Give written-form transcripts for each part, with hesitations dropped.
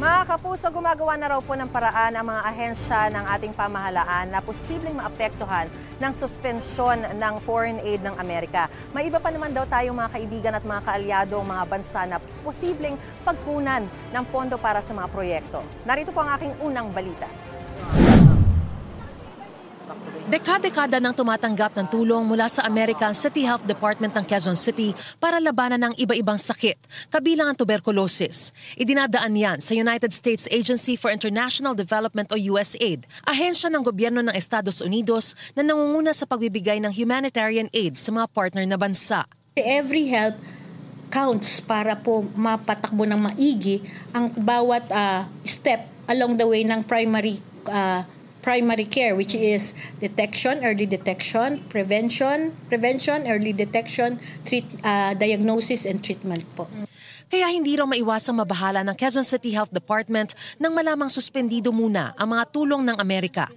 Mga kapuso, gumagawa na raw po ng paraan ang mga ahensya ng ating pamahalaan na posibleng maapektuhan ng suspensyon ng foreign aid ng Amerika. May iba pa naman daw tayong mga kaibigan at mga kaalyadong mga bansa na posibleng pagkunan ng pondo para sa mga proyekto. Narito po ang aking unang balita. Dekada-dekada nang tumatanggap ng tulong mula sa American City Health Department ng Quezon City para labanan ng iba-ibang sakit, kabilang ang tuberculosis. Idinadaan yan sa United States Agency for International Development o USAID, ahensya ng gobyerno ng Estados Unidos na nangunguna sa pagbibigay ng humanitarian aid sa mga partner na bansa. Every help counts para po mapatakbo ng maigi ang bawat step along the way ng primary care, which is detection, early detection, prevention, early detection, diagnosis and treatment po. Kaya hindi raw maiwasang mabahala ng Quezon City Health Department nang malamang suspendido muna ang mga tulong ng Amerika.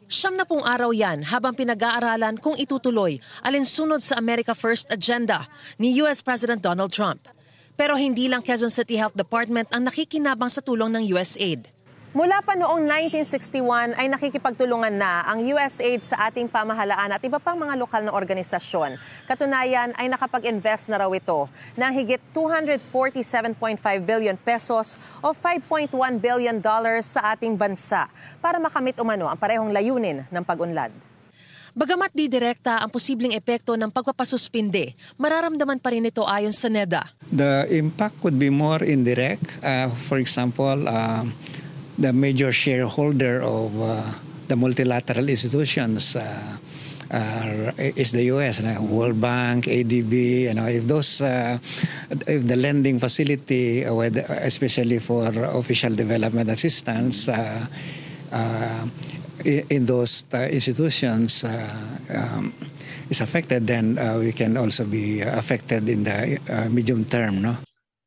70 araw yan habang pinag-aaralan kung itutuloy alinsunod sa America First agenda ni US President Donald Trump. Pero hindi lang Quezon City Health Department ang nakikinabang sa tulong ng USAID. Mula pa noong 1961 ay nakikipagtulungan na ang USAID sa ating pamahalaan at iba pang mga lokal na organisasyon. Katunayan ay nakapag-invest na raw ito ng higit 247.5 billion pesos o $5.1 billion sa ating bansa para makamit umano ang parehong layunin ng pag-unlad. Bagamat di direkta ang posibleng epekto ng pagpapasuspinde, mararamdaman pa rin ito ayon sa NEDA. The impact could be more indirect. For example, the major shareholder of the multilateral institutions is the U.S. World Bank, ADB. If if the lending facility, especially for official development assistance, in those institutions is affected, then we can also be affected in the medium term. No?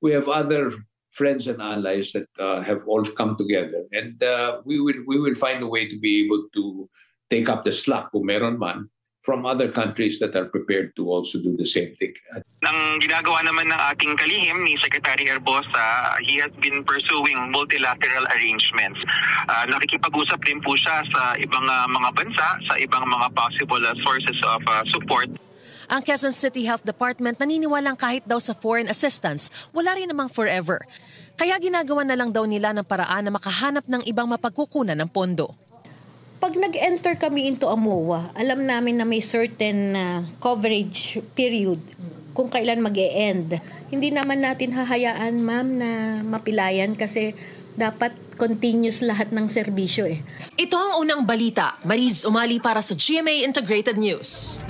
We have other friends and allies that have all come together, and we will find a way to be able to take up the slack, kung meron man, from other countries that are prepared to also do the same thing. Ang ginagawa naman ng ating kalihim ni Secretary Herbosa, he has been pursuing multilateral arrangements. Nakikipag-usap din po siya sa ibang mga bansa, sa ibang mga possible sources of support. Ang Quezon City Health Department naniniwalang kahit daw sa foreign assistance, wala rin namang forever. Kaya ginagawa na lang daw nila ng paraan na makahanap ng ibang mapagkukunan ng pondo. Pag nag-enter kami into AMOA, alam namin na may certain coverage period kung kailan mag-e-end. Hindi naman natin hahayaan, ma'am, na mapilayan kasi dapat continuous lahat ng serbisyo. Ito ang unang balita. Mariz Umali para sa GMA Integrated News.